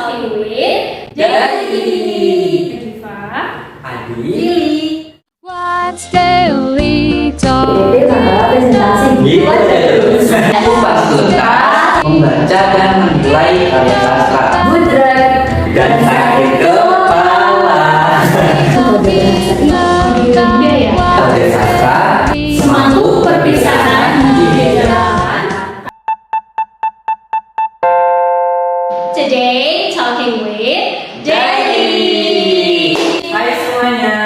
Talking with Daily. Diva, Adi, Lili. What's Daily Talk? gitu terus. Kupas tuntas membaca dan menilai karya sastra dan sakit kepala. Karya sastra semangkuk perpisahan di jalan. Today talking with Daily. Hai semuanya,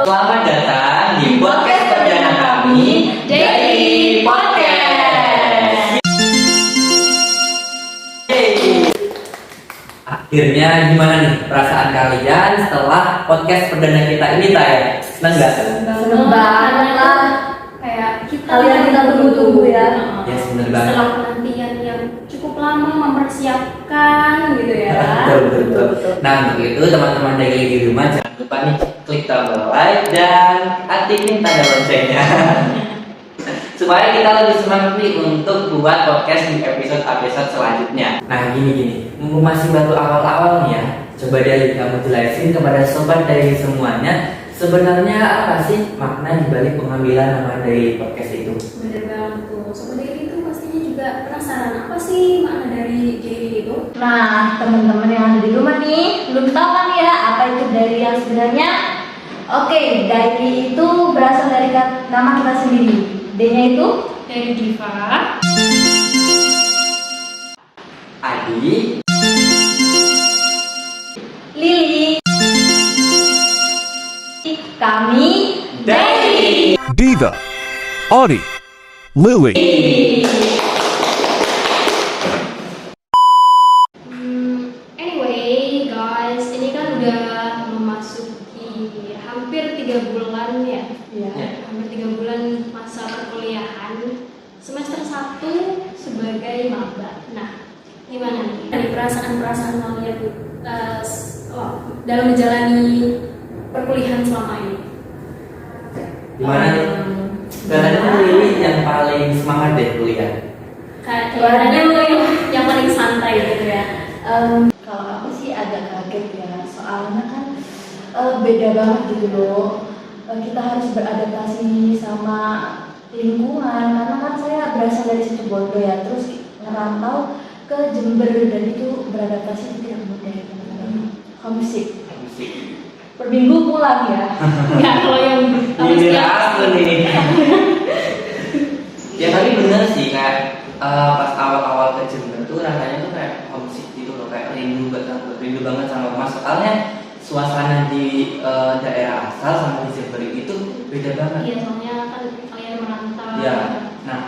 selamat datang di podcast perdana kami, Daily Podcast. Yeay. Akhirnya gimana nih perasaan kalian setelah podcast perdana kita ini tayang? Seneng nggak? Seneng banget lah. Kayak kita tunggu-tunggu ya. Ya bener banget. Setelah penantian yang cukup lama mempersiapkan gitu ya. Betul. Nah untuk itu teman-teman Daily di rumah jangan lupa nih klik tombol like dan aktifin tanda loncengnya supaya kita lebih semangat nih untuk buat podcast di episode selanjutnya. Nah gini, mumpung masih baru awal-awal nih ya, coba dari kamu jelasin kepada sobat Daily semuanya sebenarnya apa sih makna dibalik pengambilan nama Daily Podcast itu? Bener banget tuh. Sobat Daily itu pastinya juga penasaran apa sih makna dari Daily itu? Nah, teman-teman yang ada di rumah nih, belum tahu kan ya apa itu Daily yang sebenarnya? Oke, Daily itu berasal dari nama kita sendiri. D-nya itu Dari Diva, Adi, Lili, kami Daily. Diva, Audi, Lily. Anyway guys, ini kan udah memasuki hampir 3 bulan ya. Ya. Hampir 3 bulan masa perkuliahan semester 1 sebagai maba. Nah, gimana nih dari perasaan-perasaan kalian dalam menjalani perkuliahan selama ini? Gimana nih? Katanya Lili yang paling semangat deh kuliah. Kayaknya lu yang paling santai gitu ya. Kalau aku sih agak kaget ya, soalnya kan beda banget gitu loh. Kita harus beradaptasi sama lingkungan karena kan saya berasal dari situ Bondo ya, terus ngerantau ke Jember dan itu beradaptasi itu tidak mudah ya teman-teman. Homesick. Per minggu pulang ya. Enggak, kalau yang Ini setiap aku nih. Ya tapi bener sih kayak pas awal-awal ke Jember tuh rasanya tuh kayak homesick gitu loh, kayak rindu banget sama rumah. Soalnya suasana di daerah asal sama di Jember itu beda banget. iya, soalnya kan kalian merantau. Ya, nah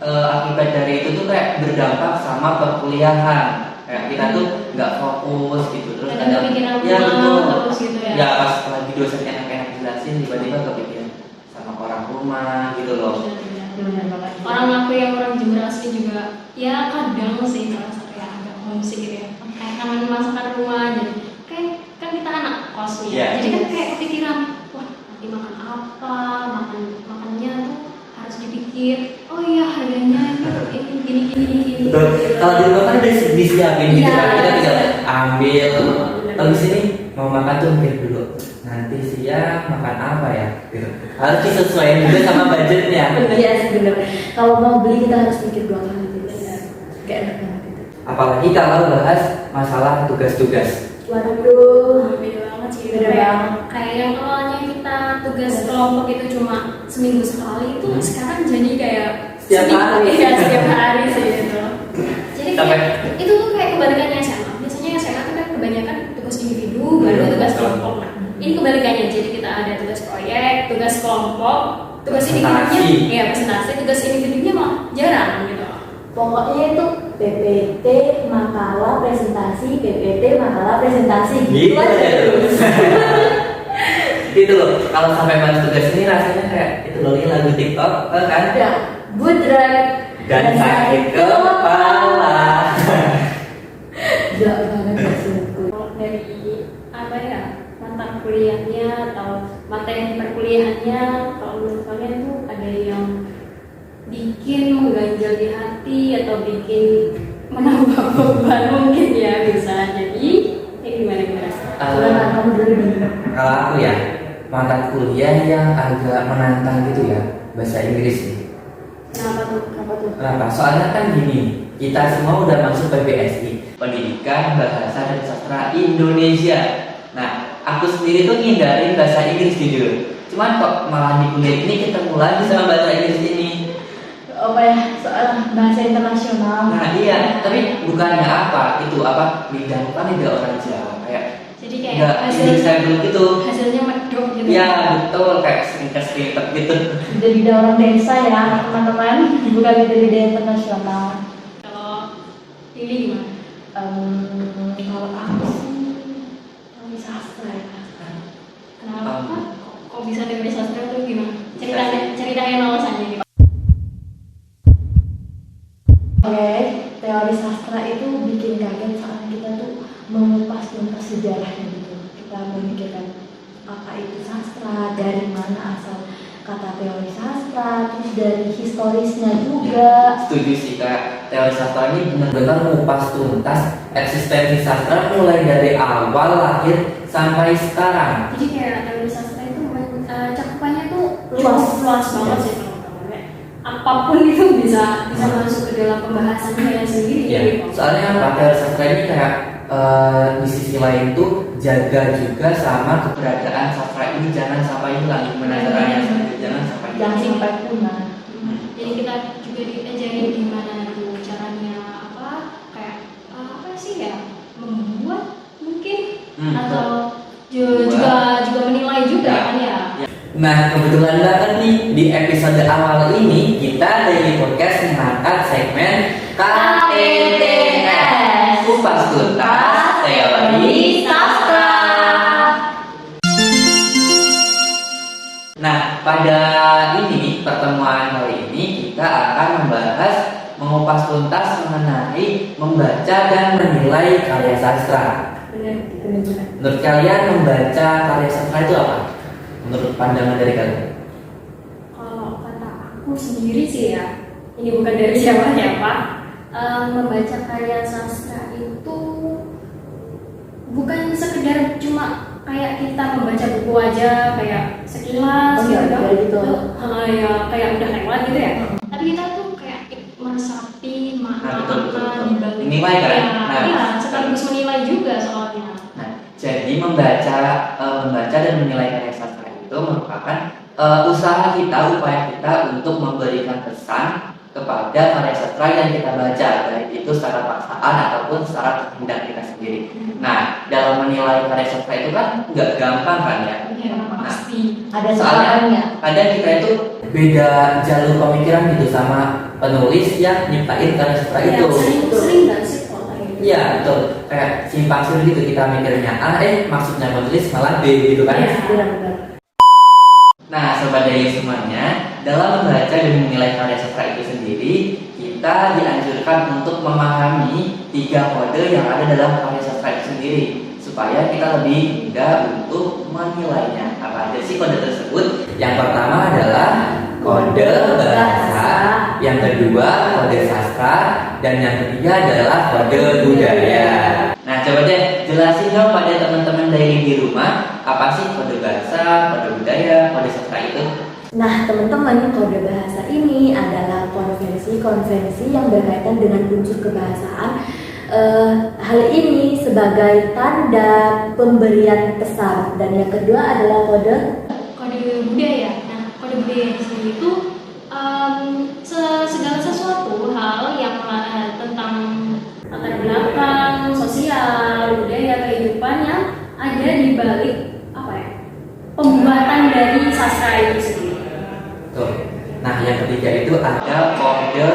akibat dari itu tuh kayak berdampak sama perkuliahan. Kayak kita tuh nggak fokus gitu, terus Ada kepikiran ya betul. terus gitu ya. Ya pas lagi dosen enak-enak jelasin tiba-tiba kepikiran sama orang rumah gitu loh. Benar banget. Orang aku yang orang Jember asli juga ya kadang sih merasa kayak agak homesick gitu ya, kayak kangen masakan rumah. Jadi kayak kan kita anak kos nih, Iya. jadi kan kayak kepikiran, wah nanti makan apa, makannya tuh harus dipikir, oh iya harganya ini gini. Betul. Kalau di rumah kan udah disiapin gitu Iya. kan, kita tinggal ambil. Habis ini mau makan tuh mikir dulu. Nanti siang makan apa ya? Gitu. Harus disesuaikan juga sama budgetnya. Iya sih benar. Kalau mau beli kita harus mikir 2 kali gitu. Gak enak banget itu. Apalagi kalau bahas masalah tugas-tugas. Waduh. Beda banget sih. Beda banget. Kayak yang awalnya kita tugas kelompok itu cuma seminggu sekali, itu sekarang jadi kayak Setiap hari. Iya, setiap hari sih itu. Jadi Sampai- kayak, itu tuh kayak kebalikannya SMA. Biasanya SMA tuh kan kebanyakan tugas individu baru tugas kelompok. Nah, ini kebalikannya. Jadi kita ada tugas proyek, tugas kelompok, tugas individunya, Presentasi. ya presentasi, tugas individunya malah jarang gitu. Pokoknya itu PPT, makalah, presentasi, PPT, makalah, presentasi. Gitu aja aja terus. Itu loh, kalau sampai bahas tugas ini rasanya kayak itu loh, ini lagu TikTok kan? Ya, budrak Dan sakit kepala. Gila banget maksudku. Kalau dari apa ya, mata kuliahnya atau materi perkuliahannya, kalau menurut kalian tuh ada yang bikin mengganjal di hati atau bikin menambah beban mungkin ya bisa jadi gimana? Gimana kamu dulu nih? Kalau aku ya, mata kuliah yang agak menantang gitu ya, bahasa Inggris nih. Kenapa tuh? Kenapa? Soalnya kan gini, kita semua udah masuk PBSI, Pendidikan Bahasa dan Sastra Indonesia. Nah, aku sendiri tuh ngindarin bahasa Inggris jujur. Cuman kok malah di kuliah ini ketemu lagi sama bahasa Inggris ini. Apa ya, soal bahasa internasional. Nah iya, tapi bukannya apa, itu apa, lidah kan lidah orang Jawa kayak Jadi kayak nggak indescribable gitu. hasilnya medok gitu. Iya betul, kayak serintet gitu. Jadi lidah orang desa ya teman-teman, bukan lidah internasional. Kalau Lili gimana? Kalau aku sih teori sastra ya. Kenapa? Kok bisa teori sastra tuh gimana? Ceritanya alasannya gitu. Oke, teori sastra itu bikin kaget saat kita tuh mengupas tuntas sejarahnya gitu. Kita memikirkan apa itu sastra, dari mana asal kata teori sastra, terus dari historisnya juga. Setuju sih kak, teori sastra ini benar-benar mengupas tuntas eksistensi sastra mulai dari awal lahir sampai sekarang. Jadi kayak teori sastra itu cakupannya tuh luas banget sih teman-teman. Kayak apapun itu bisa masuk ke dalam pembahasannya sendiri. Ya, Gitu. soalnya apa, teori sastra ini kayak di sisi lain tuh jaga juga sama keberadaan sastra ini jangan sampai hilang, gimana caranya jangan sampai Jangan hilang. sampai punah. Jadi kita juga diajarin gimana tuh caranya kayak apa sih ya, membuat mungkin atau juga menilai juga kan ya. Nah kebetulan banget nih di episode awal ini kita dari podcast mengangkat segmen KTTS, kupas tuntas teori sastra. Nah pada pertemuan kali ini kita akan membahas mengupas tuntas mengenai membaca dan menilai karya sastra. Benar. Menurut kalian membaca karya sastra itu apa? Menurut pandangan dari kalian? Kalau kata aku sendiri sih ya, ini bukan dari siapa-siapa. Membaca karya sastra itu bukan sekedar cuma kayak kita membaca buku aja kayak sekilas Iya, gitu. Ya kayak udah lewat gitu ya. Tapi kita tuh kayak meresapi makna di balik Menilai kan? Nah, iya, sekaligus menilai juga soalnya. Nah, jadi membaca dan menilai karya sastra itu merupakan usaha kita, upaya kita untuk memberikan pesan kepada karya sastra yang kita baca, baik itu secara paksaan ataupun secara kehendak kita sendiri. Nah, dalam menilai karya sastra itu kan nggak gampang kan ya? Iya, pasti. Ada Soalnya soalnya. kadang kita itu beda jalur pemikiran gitu sama penulis yang nyiptain karya sastra itu. Sering nggak sih kalau kayak gitu? Iya betul, kayak simpang siur gitu kita mikirnya A, maksudnya penulis malah B gitu kan? Iya. Benar-benar. Nah, sobat Daily semuanya, dalam membaca dan menilai karya sastra itu sendiri, kita dianjurkan untuk memahami 3 kode yang ada dalam karya sastra itu sendiri, supaya kita lebih mudah untuk menilainya. Apa aja sih kode tersebut? Yang pertama adalah kode bahasa, yang kedua kode sastra, dan yang ketiga adalah kode budaya. Nah, coba deh jelasin dong pada teman-teman Daily di rumah, apa sih kode bahasa, kode budaya, kode sastra itu? Nah, teman-teman, kode bahasa ini adalah konvensi yang berkaitan dengan unsur kebahasaan. Hal ini sebagai tanda pemberian pesan, dan yang kedua adalah kode budaya. Nah, kode budaya di sini itu segala sesuatu hal yang tentang latar belakang, sosial, budaya, kehidupan yang ada di balik pembuatan dari sastra itu sendiri. Tuh. Nah, yang ketiga itu ada kode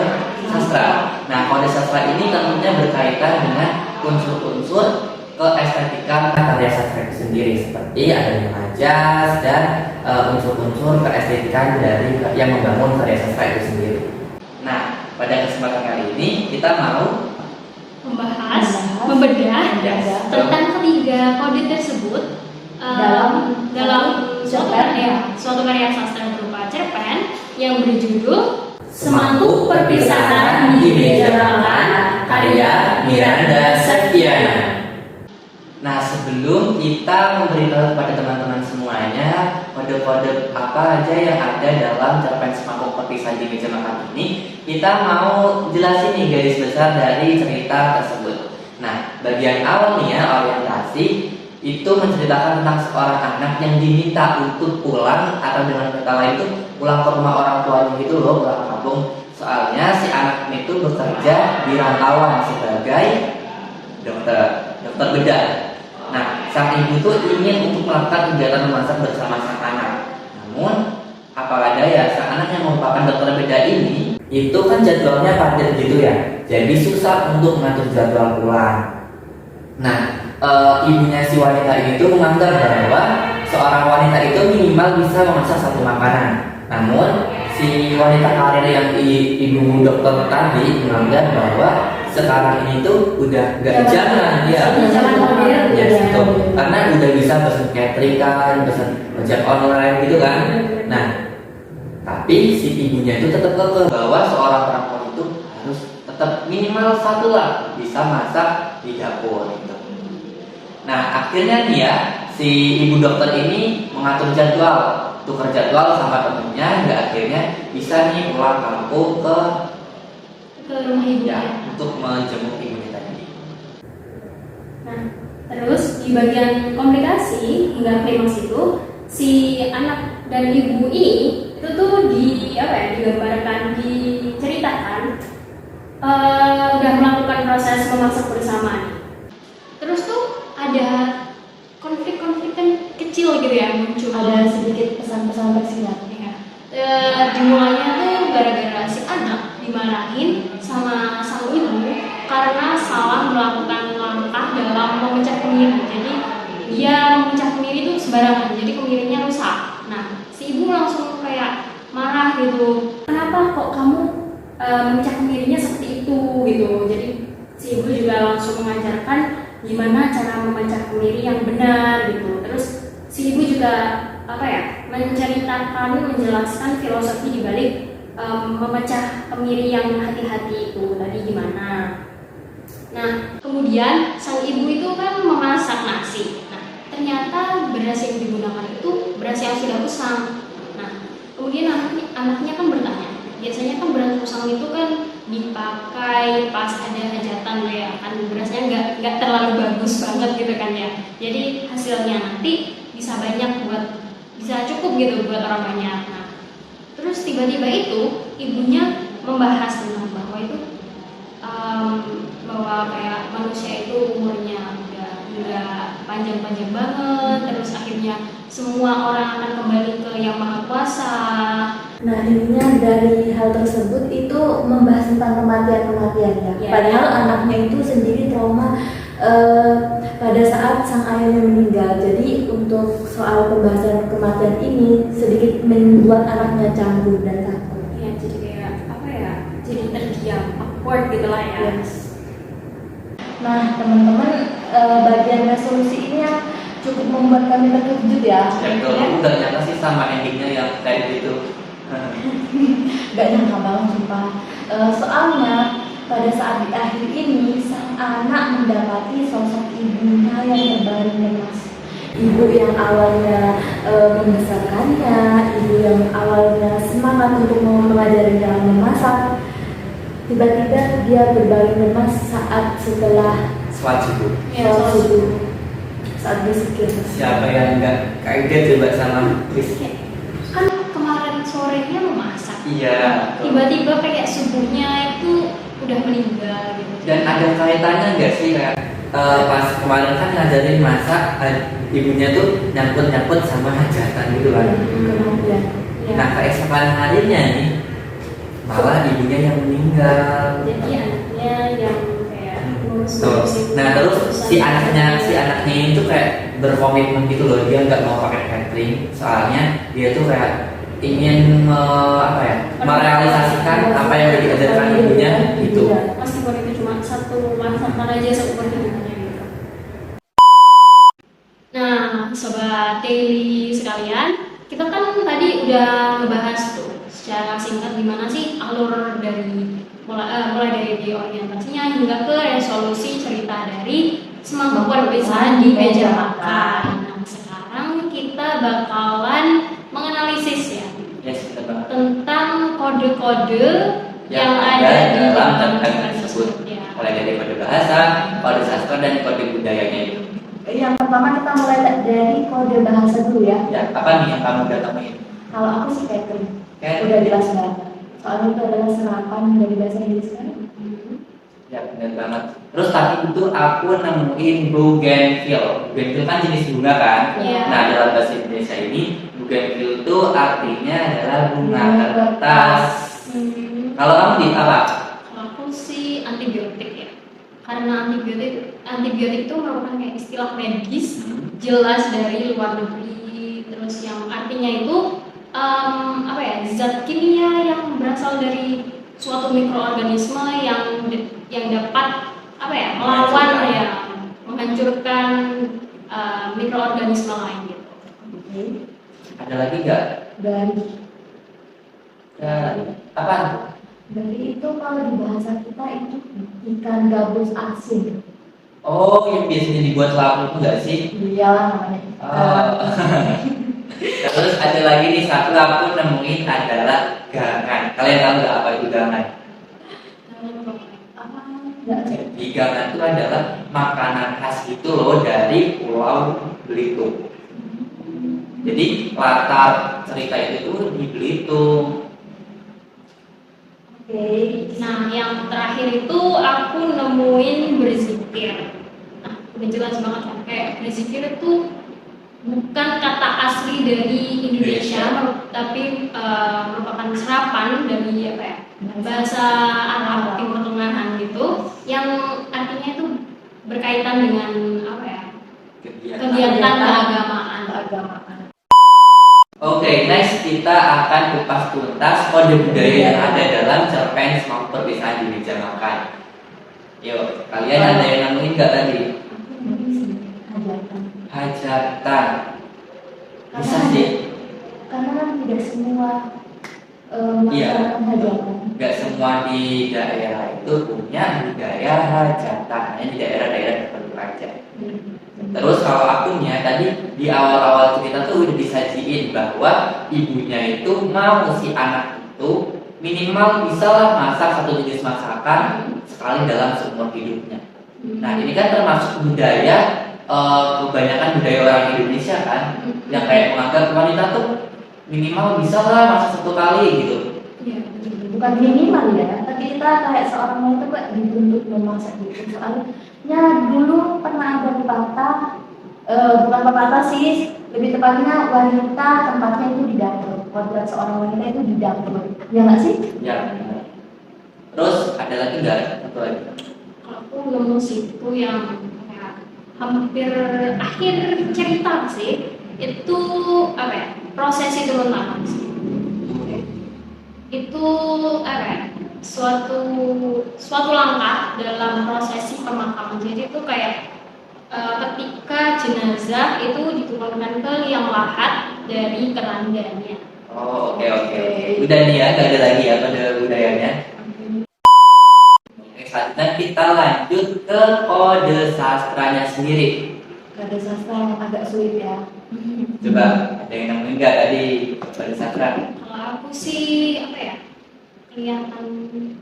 sastra. Nah, kode sastra ini tentunya berkaitan dengan unsur-unsur keestetikan karya sastra itu sendiri, seperti adanya majas dan unsur-unsur keestetikan dari yang membangun karya sastra itu sendiri. Nah, pada kesempatan kali ini kita mau membedah tentang ketiga kode tersebut dalam suatu karya sastra berupa cerpen yang berjudul Semangkuk Perpisahan di Meja Makan karya Miranda Septiana. Nah, sebelum kita memberitahu kepada teman-teman semuanya kode-kode apa aja yang ada dalam cerpen semangkuk roti saji meja makan ini, kita mau jelasin nih garis besar dari cerita tersebut. Nah, bagian awal nih ya, orientasi itu menceritakan tentang seorang anak yang diminta untuk pulang, atau dengan kata lain itu pulang ke rumah orang tuanya gitu loh, pulang kampung. Soalnya si anak itu bekerja di rantauan sebagai dokter bedah. Nah, sang ibu tuh ingin untuk melakukan kegiatan memasak bersama sang anak. Namun, apalah daya, sang anak yang merupakan dokter bedah ini itu kan jadwalnya padat gitu ya. Jadi susah untuk mengatur jadwal pulang. Nah, ibunya si wanita itu menganggap bahwa seorang wanita itu minimal bisa memasak satu makanan. Namun, si wanita karir yang ibu dokter tadi menganggap bahwa sekarang ini tuh udah gak zaman ya, ya gitu. Karena udah bisa pesan catering kan, pesan ojek online gitu kan. Nah, tapi si ibunya itu tetap kekeh bahwa seorang perempuan itu harus tetap minimal satu lah bisa masak di dapur gitu. Nah, akhirnya nih ya, si ibu dokter ini mengatur jadwal, tukar jadwal sama temennya, hingga akhirnya bisa nih pulang kampung ke rumah ibu ya, untuk menjenguk ibunya tadi. Nah, terus di bagian komplikasi hingga klimaks itu, si anak dan ibu ini itu tuh digambarkan, diceritakan udah melakukan proses memasak bersamaan. Terus tuh ada konflik-konflik kan kecil gitu ya muncul. Ada sedikit pesan-pesan tersirat. Ya. Dimulainya tuh gara-gara si anak dimarahin sama sang ibu karena salah melakukan langkah dalam memecah kemiri. Jadi dia memecah kemiri itu sembarangan, jadi kemirinya rusak. Nah, si ibu langsung kayak marah gitu. Kenapa kok kamu memecah kemirinya seperti itu gitu. Jadi si ibu juga langsung mengajarkan gimana cara memecah kemiri yang benar gitu. Terus si ibu juga menjelaskan filosofi di balik memecah kemiri yang hati-hati itu tadi gimana. Nah, kemudian sang ibu itu kan memasak nasi. Nah, ternyata beras yang digunakan itu beras yang sudah usang. Nah, kemudian anaknya kan bertanya, biasanya kan beras usang itu kan dipakai pas ada hajatan ya, kan berasnya nggak terlalu bagus banget gitu kan ya. Jadi hasilnya nanti bisa cukup gitu buat orang banyak. Nah, terus tiba-tiba itu ibunya membahas tentang bahwa itu bahwa kayak manusia itu umurnya udah nggak panjang-panjang banget, terus akhirnya semua orang akan kembali ke yang maha kuasa. Nah, intinya dari hal tersebut itu membahas tentang kematian ya. Padahal anaknya itu sendiri trauma pada saat sang ayahnya meninggal. Jadi untuk soal pembahasan kematian ini sedikit membuat anaknya canggung dan takut. Iya, jadi kayak jadi terdiam, awkward gitu lah ya. Yes. Nah, teman-teman, bagian resolusi ini yang cukup membuat kami terkejut ya. Betul, nggak nyangka sih sama endingnya yang kayak gitu. Gak nyangka banget sumpah. Soalnya pada saat di akhir ini sang anak mendapati sosok ibunya yang terbaring lemas. Ibu yang awalnya membesarkannya, ibu yang awalnya semangat untuk mengajari dalam memasak, tiba-tiba dia berbaring lemas setelah Sholat subuh. sholat subuh. Saat berzikir. Siapa yang nggak kaget coba sama Chris? Kan kemarin sorenya memasak. Iya. Tiba-tiba kayak subuhnya itu udah meninggal gitu. Dan ada kaitannya nggak sih kayak pas kemarin kan ngajarin masak, ibunya tuh nyangkut sama hajatan gitu kan. Kemudian. Nah keesokan harinya nih malah ibunya yang meninggal. Jadi anaknya yang kayak Tuh. Nah terus si anaknya itu kayak berkomitmen gitu loh, dia nggak mau pakai catering soalnya dia tuh kayak ingin merealisasikan apa yang udah diajarkan ibunya gitu. Meskipun itu cuma satu masakan aja seumur hidupnya gitu. Nah, sobat daily sekalian, kita kan tadi udah ngebahas tuh secara singkat gimana sih alur dari mulai dari orientasinya hingga ke resolusi cerita dari semangkuk perpisahan di meja makan. Nah, sekarang kita bakalan menganalisis ya Yes, benar banget. tentang kode-kode yang ada di dalam dalam cerpen tersebut. ya. Mulai dari kode bahasa, kode sastra, dan kode budayanya itu. Yang pertama kita mulai dari kode bahasa dulu ya. Ya, apa nih yang kamu udah temuin? Kalau aku sih Catherine, Catherine. udah jelas banget. Soalnya itu adalah serapan dari bahasa Inggris kan. Ya, benar banget. Terus tadi itu aku nemuin bougainville. Bougainville kan jenis bunga kan? Iya. Nah, dalam bahasa Indonesia ini bougainville itu artinya adalah bunga Bunga kertas. Kalau kamu di apa? Kalau aku sih antibiotik ya, karena antibiotik itu merupakan kayak istilah medis jelas dari luar negeri, terus yang artinya itu apa ya, zat kimia yang berasal dari suatu mikroorganisme yang dapat apa ya, melawan ya, menghancurkan mikroorganisme lain gitu. Oke. Ada lagi nggak? Dari Apa? itu kalau di bahasa kita itu ikan gabus asin. Oh, yang biasanya dibuat lauk itu nggak sih? Iyalah namanya. Terus ada lagi nih satu aku nemuin adalah gangan. Kalian tahu nggak apa itu gangan? Apa? Nggak. Jadi gangan itu adalah makanan khas itu loh dari Pulau Belitung. Jadi latar cerita itu tuh di Belitung. Oke. Nah, yang terakhir itu aku nemuin berzikir. Nah, udah jelas banget kan, kayak berzikir itu bukan kata asli dari Indonesia, tapi merupakan serapan dari apa ya, bahasa Arab Timur Tengahan gitu, yang artinya itu berkaitan dengan apa ya, kegiatan keagamaan. Oke, next kita akan kupas tuntas kode budaya yang ada dalam cerpen Semangkuk Perpisahan di Meja Makan. Yuk, kalian ada yang nemuin nggak tadi? Hajatan. Hajatan. Bisa sih? Karena kan tidak semua Iya. melaksanakan hajatan. Nggak semua di daerah itu punya budaya hajatan, hanya di daerah-daerah tertentu aja. Terus kalau akunya tadi di awal-awal cerita tuh udah disajiin bahwa ibunya itu mau si anak itu minimal bisa lah masak satu jenis masakan sekali dalam seumur hidupnya. Nah, ini kan termasuk budaya kebanyakan budaya orang Indonesia kan, yang kayak menganggap wanita tuh minimal bisa lah masak satu kali gitu. Iya. Bukan minimal ya, tapi kita kayak seorang wanita kok dituntut memasak gitu. Soalnya dulu pernah ada pepatah, bukan pepatah sih, lebih tepatnya wanita tempatnya itu di dapur. Kodrat seorang wanita itu di dapur, ya nggak sih? Ya. Terus ada lagi nggak? Satu lagi. Kalau aku nemu situ yang kayak hampir akhir cerita sih, itu apa ya, prosesi turun tangan sih. Itu apa ya, suatu langkah dalam prosesi pemakaman. Jadi itu kayak ketika jenazah itu diturunkan ke liang lahat dari kerandanya. Oh, oke. Udah nih ya, nggak ada lagi ya kode budayanya. Oke, selanjutnya kita lanjut ke kode sastranya sendiri. Ada sastra yang agak sulit ya. Coba ada yang nemuin nggak tadi kode sastra? Kalau aku sih apa ya, kelihatan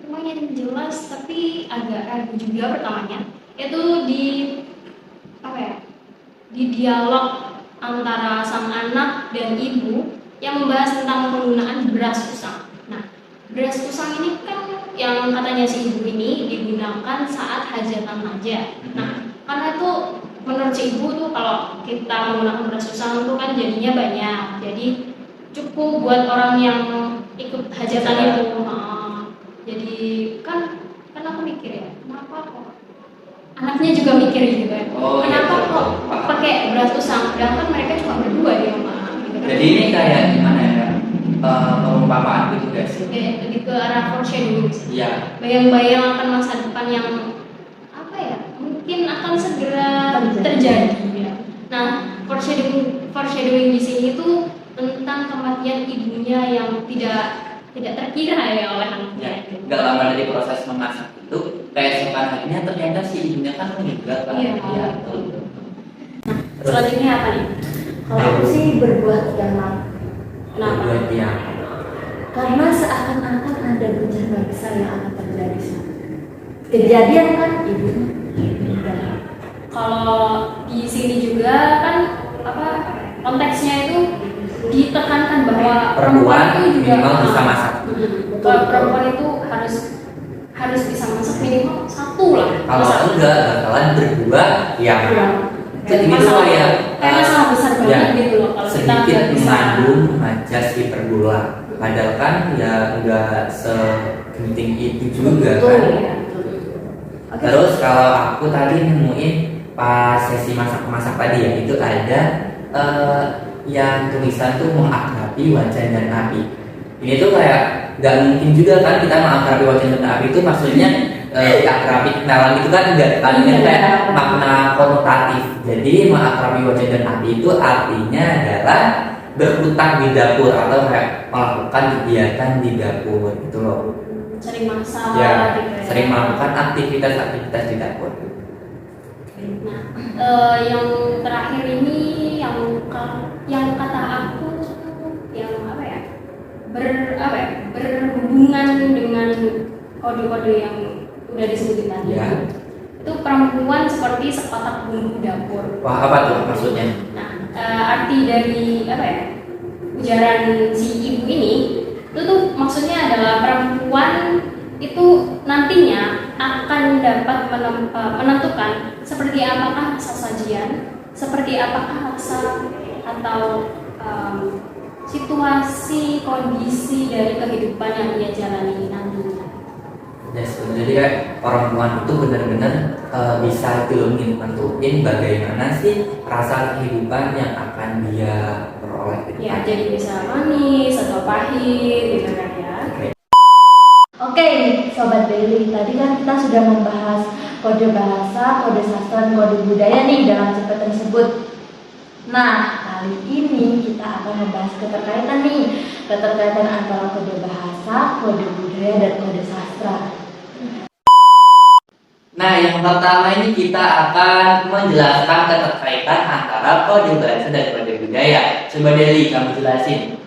lumayan jelas tapi agak ragu juga pertamanya. Itu di apa ya, di dialog antara sang anak dan ibu yang membahas tentang penggunaan beras usang. Nah, beras usang ini kan yang katanya si ibu ini digunakan saat hajatan aja. Nah, karena itu menurut si ibu tuh kalau kita menggunakan beras usang itu kan jadinya banyak. Jadi cukup buat orang yang ikut hajatan itu. Jadi kan aku mikir ya, kenapa kok anaknya juga mikir gitu kan, kenapa kok pakai beras usang, sedangkan mereka cuma berdua di rumah gitu kan. Jadi ini kayak gimana ya, perumpamaan gitu guys? Lebih ke arah foreshadowing sih. Iya. Bayang-bayang akan masa depan yang apa ya, mungkin akan segera terjadi ya. Nah, foreshadowing di sini tuh tentang kematian ibunya yang tidak tidak terkira ya oleh anaknya. Gak lama dari proses memasak itu keesokan harinya ternyata si ibunya kan meninggal kan. Iya. Iya, betul. Selanjutnya apa nih? Kalau aku sih berbuat kiamat. Kenapa? Buat dia. Karena seakan-akan ada bencana besar yang akan terjadi. Kejadian kan ibunya meninggal. Kalau di sini juga kan apa konteksnya itu ditekankan bahwa Perempuan itu juga minimal bisa masak. Kalau perempuan itu harus bisa masak minimal satu lah. Kalau Masak. enggak bakalan berdua ya. Jadi Ini tuh kayak masalah besar banget ya, gitu loh kalau kita sedikit nggak bisa. mengandung majas hiperbola. Padahal kan ya enggak segenting itu juga Betul, kan. ya, betul. Oke. Terus kalau aku tadi nemuin pas sesi masak-masak tadi ya, itu ada yang tulisan tuh mengakrabi wajan dan api. Ini tuh kayak nggak mungkin juga kan kita mengakrabi wajan dan api itu maksudnya akrabi kenalan itu kan enggak, tadinya kayak makna konotatif. Jadi mengakrabi wajan dan api itu artinya adalah berkutat di dapur atau kayak melakukan kegiatan di dapur gitu loh. Sering masak Ya, gitu ya. sering melakukan aktivitas-aktivitas di dapur. Nah, yang terakhir ini yang kata aku yang apa ya berhubungan dengan kode-kode yang udah disebutin tadi. Ya. Itu perempuan seperti sekotak bumbu dapur. Wah, apa tuh maksudnya? Nah, arti dari apa ya ujaran si ibu ini itu tuh maksudnya adalah perempuan itu nantinya akan dapat menentukan seperti apakah rasa sajian, seperti apakah rasa atau situasi kondisi dari kehidupan yang ia jalani nantinya. Yes, jadi kayak perempuan itu benar-benar bisa nentuin bagaimana sih rasa kehidupan yang akan dia peroleh. Ya, jadi bisa manis atau pahit gitu kan ya. Oke, Sobat Daily, tadi kan kita sudah membahas kode bahasa, kode sastra, dan kode budaya nih dalam cerpen tersebut. Nah, kali ini kita akan membahas keterkaitan antara kode bahasa, kode budaya, dan kode sastra. Nah, yang pertama ini kita akan menjelaskan keterkaitan antara kode bahasa dan kode budaya. Coba Deli, kamu jelasin.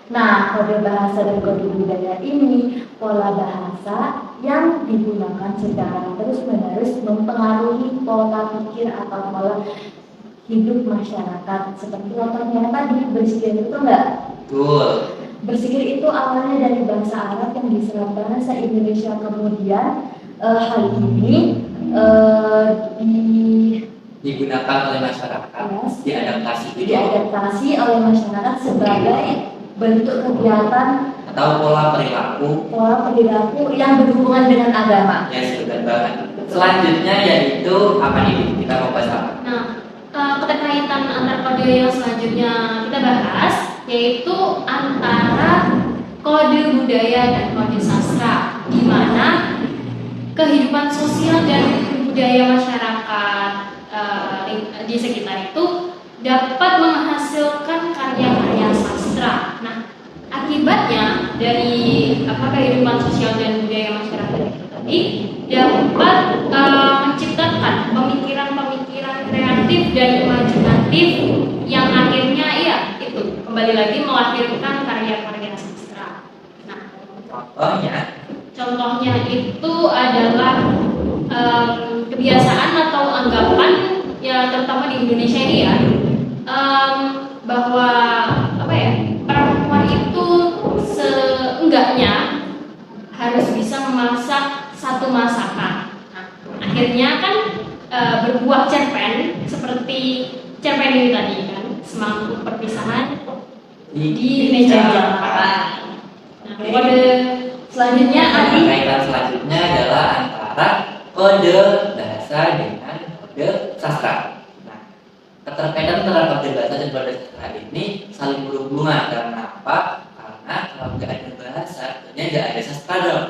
Nah, kode bahasa dan kode budaya ini pola bahasa yang digunakan secara terus-menerus mempengaruhi pola pikir atau pola hidup masyarakat. Seperti contohnya tadi, bersikir itu enggak? Betul. Bersikir itu awalnya dari bahasa Arab yang diserap bahasa Indonesia, kemudian hal ini Digunakan oleh masyarakat, Yes. diadaptasi oleh masyarakat sebagai bentuk kegiatan atau pola perilaku. yang berhubungan dengan agama. Ya, benar banget. Selanjutnya yaitu apa nih? Kita mau bahas apa? Nah, keterkaitan antar kode yang selanjutnya kita bahas yaitu antara kode budaya dan kode sastra, di mana kehidupan sosial dan budaya masyarakat di sekitar itu dapat menghasilkan karya-karya sastra. Nah, akibatnya dari kehidupan sosial dan budaya masyarakat itu tadi dapat menciptakan pemikiran-pemikiran kreatif dan imajinatif yang akhirnya itu kembali lagi melahirkan karya-karya sastra. Nah, contohnya itu adalah kebiasaan atau anggapan ya terutama di Indonesia ini ya bahwa perempuan itu seenggaknya harus bisa memasak satu masakan. Nah, akhirnya kan berbuah cerpen seperti cerpen ini tadi kan, semangkuk perpisahan di meja makan. Nah, kode selanjutnya Kaitan selanjutnya adalah antara kode bahasa dengan kode sastra. Nah, keterkaitan antara kode bahasa dan kode sastra ini saling berhubungan. Karena apa? Karena kalau nggak ada bahasa, tentunya nggak ada sastra dong.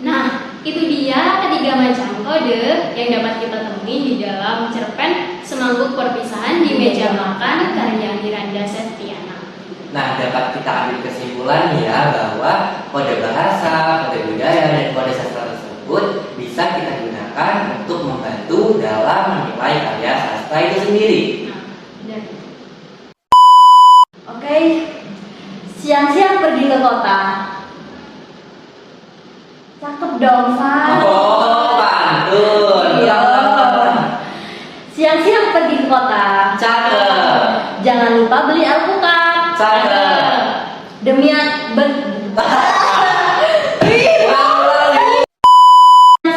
Nah, itu dia ketiga macam kode yang dapat kita temui di dalam cerpen Semangkuk Perpisahan di Meja Makan karya Miranda Septiana. Nah, dapat kita ambil kesimpulan ya bahwa kode bahasa, kode budaya, dan kode sastra tersebut bisa kita gunakan untuk membantu dalam menilai karya sastra itu sendiri. Oke, siang-siang pergi ke kota. Cakep dong, Fan. Oh, pantun. Iya. Siang-siang pergi ke kota. Cakep. Jangan lupa beli alpukat. Cakep. Demi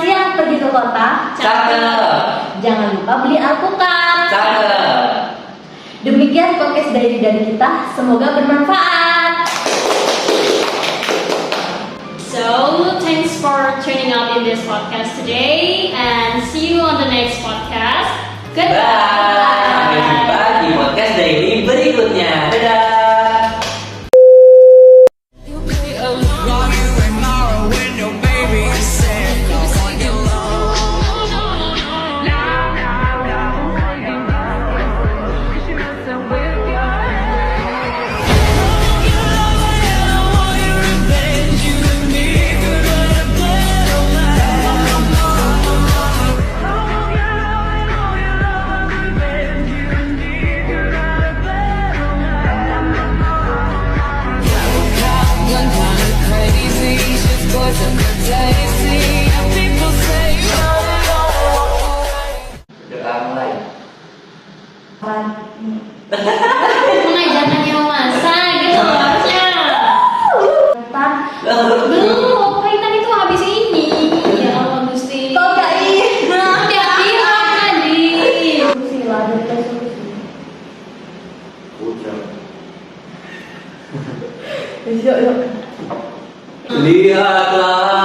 siang pergi ke kota. Cakep. Jangan lupa beli alpukat. Cakep. Demikian podcast dari kita. Semoga bermanfaat. So, thanks for tuning out in this podcast today and see you on the next podcast. Bye. Sampai jumpa di podcast daily berikutnya. Dadah. Doa mulai. Mengajarkannya memasak gitu harusnya. Belum, kaitan itu habis ini. Ya Allah Gusti. Kok gak ini? Udah bilang tadi. Sila, ada solusi. Udah. Yuk, yuk. Lihatlah.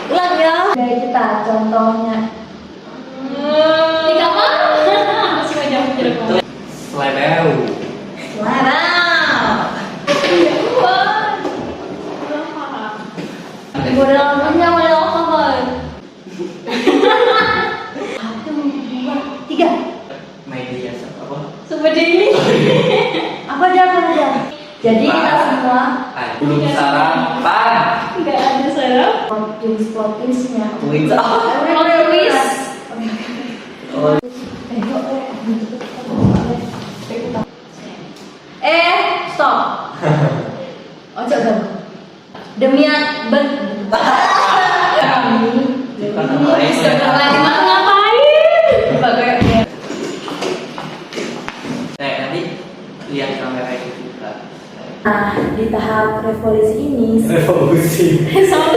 Ulang ya. Dari kita contohnya. Di kamar. Masih wajah jeruk. Selebeu. Wow. Model namanya model apa, Bang? 1, 2, 3. Media apa? Seperti ini. Apa aja? Jadi kita semua Belum sarapan. Enggak ada sarap. plot twist-nya. Twist. Plot twist. Oh, Stop. Ojo ganggu. Demi Ngapain? nanti lihat kamera itu juga. Nah, di tahap revolusi ini Revolusi. Sama